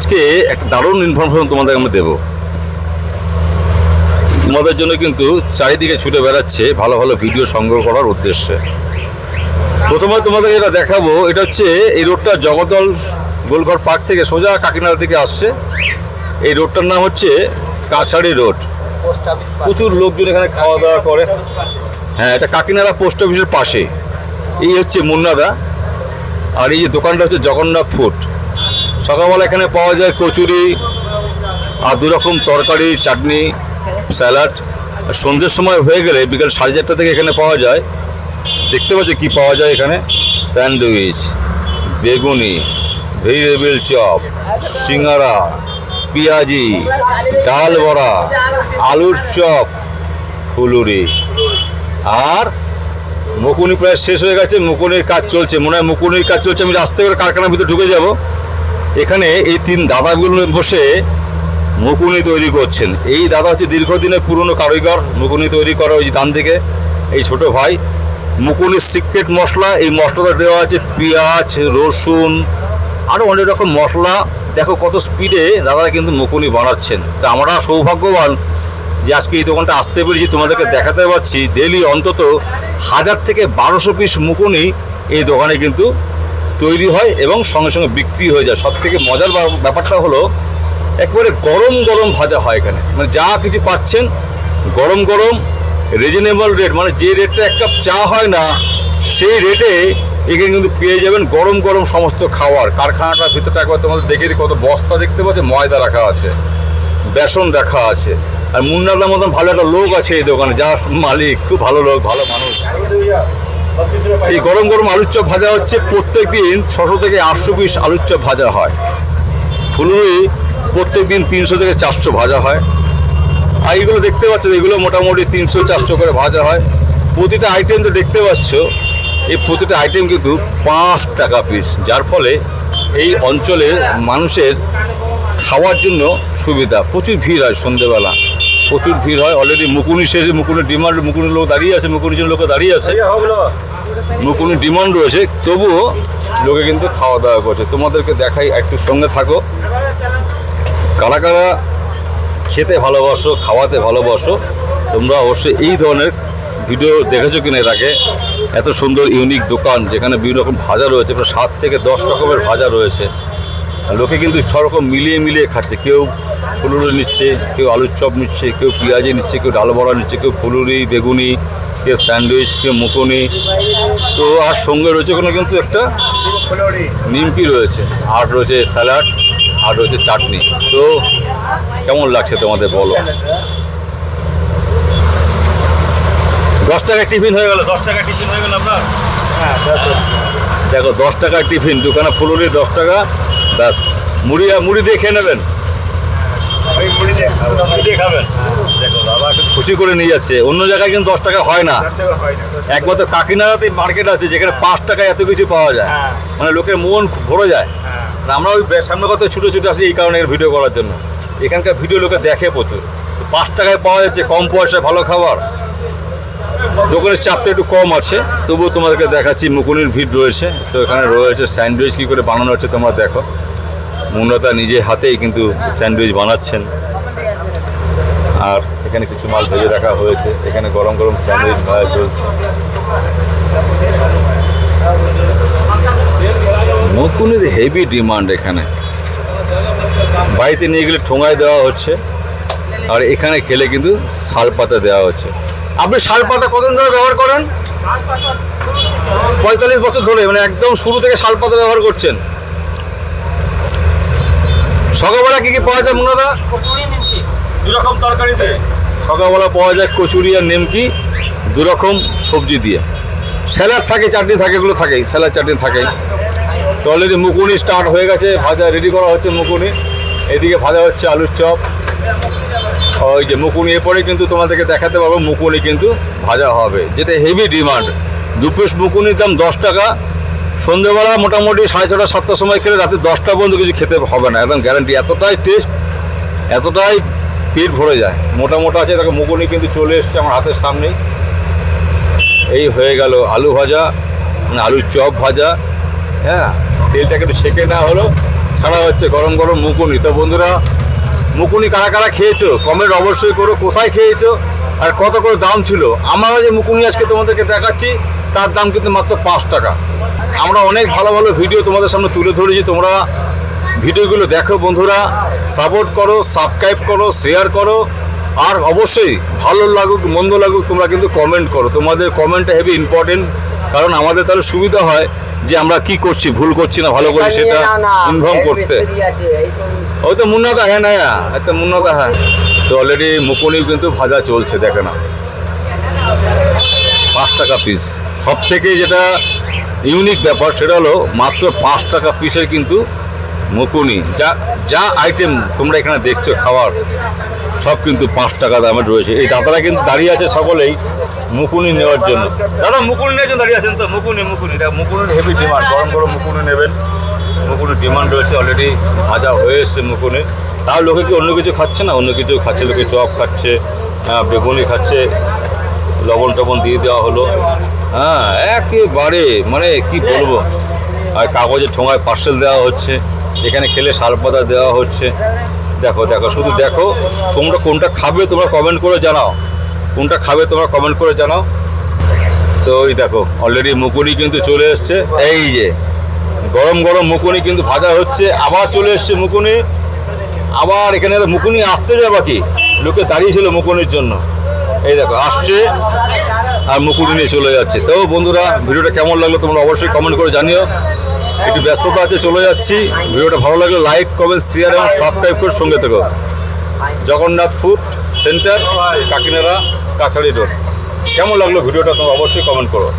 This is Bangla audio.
আজকে একটা দারুণ ইনফরমেশন তোমাদের আমরা দেবো। তোমাদের জন্য কিন্তু চারিদিকে ছুটে বেড়াচ্ছে ভালো ভালো ভিডিও সংগ্রহ করার উদ্দেশ্যে। প্রথমে তোমাদের এটা দেখাবো, এটা হচ্ছে এই রোডটা জগদ্দল গোলঘর পার্ক থেকে সোজা কাকিনাড়ার দিকে আসছে। এই রোডটার নাম হচ্ছে কাছাড়ি রোড। প্রচুর লোকজন এখানে খাওয়া দাওয়া করে। হ্যাঁ, এটা কাকিনাড়া পোস্ট অফিসের পাশে। এই হচ্ছে মুন্নাদা, আর এই যে দোকানটা হচ্ছে জগন্নাথ ফুড। সকালবেলা এখানে পাওয়া যায় কচুরি আর দু রকম তরকারি, চাটনি, স্যালাড। সন্ধ্যের সময় হয়ে গেলে বিকাল 4:30 থেকে এখানে পাওয়া যায়, দেখতে পাচ্ছি কি পাওয়া যায় এখানে, স্যান্ডউইচ, বেগুনি, ভেজিটেবিল চপ, সিঙ্গারা, পেঁয়াজি, ডাল বড়া, আলুর চপ, ফুলুরি। আর মুকুনি প্রায় শেষ হয়ে গেছে, মুকুনির কাজ চলছে, মনে হয় মুকুনির কাজ চলছে। আমি রাস্তা করে কারখানার ভিতরে ঢুকে যাব। এখানে এই 3 দাদাগুলো বসে মুকুনি তৈরি করছেন। এই দাদা হচ্ছে দীর্ঘদিনের পুরনো কারিগর মুকুনি তৈরি করা। ওই ডান দিকে এই ছোট ভাই। মুকুনির সিক্রেট মশলা, এই মশলাটা দেওয়া আছে পেঁয়াজ, রসুন, আরও অনেক রকম মশলা। দেখো কত স্পিডে দাদারা কিন্তু মুকুনি বানাচ্ছেন। তা আমরা সৌভাগ্যবান যে আজকে এই দোকানটা আসতে পেরেছি, তোমাদেরকে দেখাতে পারছি। ডেলি অন্তত 1000 থেকে 1200 পিস মুকুনি এই দোকানে কিন্তু তৈরি হয় এবং সঙ্গে সঙ্গে বিক্রি হয়ে যায়। সব থেকে মজার ব্যাপারটা হলো একবারে গরম গরম ভাজা হয় এখানে। মানে যা কিছু পাচ্ছেন গরম গরম, রিজনেবল রেট। মানে যে রেটটা 1 কাপ চা হয় না, সেই রেটে এখানে কিন্তু পেয়ে যাবেন গরম গরম সমস্ত খাবার। কারখানাটার ভিতরটা একবার তোমাদের দেখে দিই, কত বস্তা দেখতে পাচ্ছে, ময়দা রাখা আছে, বেসন রাখা আছে। আর মুন্নাদার মতন ভালো একটা লোক আছে এই দোকানে, যার মালিক খুব ভালো লোক, ভালো মানুষ। এই গরম গরম আলুর চপ ভাজা হচ্ছে। প্রত্যেক দিন 600 থেকে 800 পিস আলুর চপ ভাজা হয়। ফুলুরি প্রত্যেক দিন 300 থেকে 400 ভাজা হয়। আর এইগুলো দেখতে পাচ্ছ, এগুলো মোটামুটি 300-400 করে ভাজা হয়। প্রতিটা আইটেম তো দেখতে পাচ্ছ, এই প্রতিটা আইটেম কিন্তু 5 টাকা পিস, যার ফলে এই অঞ্চলের মানুষের খাওয়ার জন্য সুবিধা। প্রচুর ভিড় হয় সন্ধ্যেবেলা, প্রচুর ভিড় হয়। অলরেডি মুকুনি শেষে, মুকুনির ডিমান্ড, মুকুনির লোক দাঁড়িয়ে আছে, মুকুনির জন্য লোক দাঁড়িয়ে আছে, মুকুনির ডিমান্ড রয়েছে, তবুও লোকে কিন্তু খাওয়া দাওয়া করছে। তোমাদেরকে দেখাই, একটু সঙ্গে থাকো। কারা কারা খেতে ভালোবাসো, খাওয়াতে ভালোবাসো, তোমরা অবশ্যই এই ধরনের ভিডিও দেখেছো কিনা এর আগে। এত সুন্দর ইউনিক দোকান, যেখানে বিভিন্ন রকম ভাজা রয়েছে, প্রায় 7 থেকে 10 রকমের ভাজা রয়েছে। লোকে কিন্তু সব রকম মিলিয়ে মিলিয়ে খাচ্ছে। কেউ ফুলুরি নিচ্ছে, কেউ আলুর চপ নিচ্ছে, কেউ পেঁয়াজি নিচ্ছে, কেউ ডাল বড়া নিচ্ছে, কেউ ফুলুরি, বেগুনি, কেউ স্যান্ডউইচ, কেউ মুকুনি। তো আর সঙ্গে রয়েছে কোনো কিন্তু একটা নিমকি রয়েছে, আর রয়েছে স্যালাড, আর রয়েছে চাটনি। তো কেমন লাগছে তোমাদের বলো। 10 টাকা টিফিন হয়ে গেল, 10 টাকা টিফিন হয়ে গেল আপনার। হ্যাঁ দেখো, 10 টাকার টিফিন, দোকানে ফুলুরি 10 টাকা, ব্যাস। মুড়ি দিয়ে খেয়ে নেবেন, মুড়ি দিয়ে খাবেন। দেখো দাদা খুশি করে নিয়ে যাচ্ছে। অন্য জায়গায় কিন্তু 10 টাকা হয় না। একমাত্র কাকিনাড়াতে মার্কেট আছে যেখানে 5 টাকায় এত কিছু পাওয়া যায়, মানে লোকের মন ভরে যায়। আমরা ওই সামনে কত ছুটে ছুটে আসি এই কারণে ভিডিও করার জন্য। এখানকার ভিডিও লোকে দেখে প্রচুর। 5 টাকায় পাওয়া যাচ্ছে, কম পয়সায় ভালো খাবার। দোকানের চাপটা একটু কম আছে, তবুও তোমাদেরকে দেখাচ্ছি। মুকুনির ভিড় রয়েছে, তো এখানে রয়েছে স্যান্ডউইচ। কী করে বানানো হচ্ছে তোমরা দেখো। মুন্নাদা নিজে হাতেই কিন্তু স্যান্ডউইচ বানাচ্ছেন। আর এখানে কিছু মাল ভেজে রাখা হয়েছে, এখানে গরম গরম স্যান্ডউইচ ভাজা চলছে। মুকুনির হেভি ডিমান্ড এখানে। বাড়িতে নিয়ে গেলে ঠোঙায় দেওয়া হচ্ছে, আর এখানে খেলে কিন্তু শালপাতা দেওয়া হচ্ছে। আপনি শালপাতা কতদিন ধরে ব্যবহার করেন? 45 বছর ধরে, মানে একদম শুরু থেকে শালপাতা ব্যবহার করছেন। সকালবেলা কি কি পাওয়া যায় মুন্নাদা? দু রকম তরকারিতে সকালবেলা পাওয়া যায় কচুরি আর নিমকি, 2 রকম সবজি দিয়ে। স্যালাড থাকে, চাটনি থাকে, এগুলো থাকেই, স্যালাড চাটনি থাকেই। তো অলরেডি মুকুনি স্টার্ট হয়ে গেছে, ভাজা রেডি করা হচ্ছে মুকুনি। এদিকে ভাজা হচ্ছে আলুর চপ। ওই যে মুকুনি, এরপরে কিন্তু তোমাদেরকে দেখাতে পারবো মুকুনি কিন্তু ভাজা হবে, যেটা হেভি ডিমান্ড। 2 পিস মুকুনির দাম 10 টাকা। সন্ধ্যেবেলা মোটামুটি 6:30 7টার সময় খেলে রাতে 10টা পর্যন্ত কিছু খেতে হবে না, একদম গ্যারান্টি। এতটাই টেস্ট, এতটাই পেট ভরে যায়। মোটা মোটা আছে, দেখো মুকুনি কিন্তু চলে এসছে আমার হাতের সামনেই। এই হয়ে গেল আলু ভাজা, মানে আলুর চপ ভাজা। হ্যাঁ, তেলটাকে একটু সেঁকে নেওয়া হলো, ছাড়া হচ্ছে গরম গরম মুকুনি। তো বন্ধুরা, মুকুনি কারা কারা খেয়েছো কমেন্ট অবশ্যই করো, কোথায় খেয়েছো আর কত করে দাম ছিল। আমরা যে মুকুনি আজকে তোমাদেরকে দেখাচ্ছি তার দাম কিন্তু মাত্র 5 টাকা। আমরা অনেক ভালো ভালো ভিডিও তোমাদের সামনে তুলে ধরেছি, তোমরা ভিডিওগুলো দেখো বন্ধুরা, সাপোর্ট করো, সাবস্ক্রাইব করো, শেয়ার করো, আর অবশ্যই ভালো লাগুক মন্দ লাগুক তোমরা কিন্তু কমেন্ট করো। তোমাদের কমেন্টটা হেভি ইম্পর্টেন্ট, কারণ আমাদের তাহলে সুবিধা হয় যে আমরা কি করছি, ভুল করছি না ভালো করে সেটা ইনফর্ম করতে। ওই তো মুন্নাটা হ্যাঁ না, এত মুন্নাটা হ্যাঁ। তো অলরেডি মুকুনি কিন্তু ভাজা চলছে, দেখে না, 5 টাকা পিস। সব থেকে যেটা ইউনিক ব্যাপার সেটা হলো মাত্র 5 টাকা পিসের কিন্তু মুকুনি। যা যা আইটেম তোমরা এখানে দেখছো খাওয়ার সব কিন্তু 5 টাকা দামের রয়েছে। এই দাদারা কিন্তু দাঁড়িয়ে আছে সকলেই মুকুনি নেওয়ার জন্য। দাদা মুকুনি নেওয়ার জন্য দাঁড়িয়ে আছেন তো? মুকুনি এটা মুকুনির হেভি ডিমান্ড, গরম গরম মুকুনি নেবেন, মুকুনির ডিমান্ড রয়েছে। অলরেডি ভাজা হয়ে এসছে মুকুনি। তাও লোকে কি অন্য কিছু খাচ্ছে না? অন্য কিছু খাচ্ছে, লোকে চপ খাচ্ছে, বেগুনি খাচ্ছে, লবণ টবণ দিয়ে দেওয়া হলো। হ্যাঁ, একেবারে মানে কি বলবো, আর কাগজের ঠোঙায় পার্সেল দেওয়া হচ্ছে, এখানে খেলে শালপাতা দেওয়া হচ্ছে। দেখো দেখো, শুধু দেখো, তোমরা কোনটা খাবে তোমরা কমেন্ট করে জানাও, কোনটা খাবে তোমরা কমেন্ট করে জানাও। তো ওই দেখো অলরেডি মুকুনি কিন্তু চলে এসছে, এই যে গরম গরম মুকুনি কিন্তু ভাজা হচ্ছে। আবার চলে এসছে মুকুনি, আবার এখানে মুকুনি আসতে যাবে কি, লোকে দাঁড়িয়ে ছিল মুকুনির জন্য। এই দেখো আসছে আর মুকুনি নিয়ে চলে যাচ্ছে। তো বন্ধুরা, ভিডিওটা কেমন লাগলো তোমরা অবশ্যই কমেন্ট করে জানিও। একটু ব্যস্ততা আছে, চলে যাচ্ছি। ভিডিওটা ভালো লাগলে লাইক, কমেন্ট, শেয়ার এবং সাবস্ক্রাইব করে সঙ্গে থেকো। Jagannath food centre, Kakinara, Kachhari road. কেমন লাগলো ভিডিওটা তোমরা অবশ্যই কমেন্ট করো।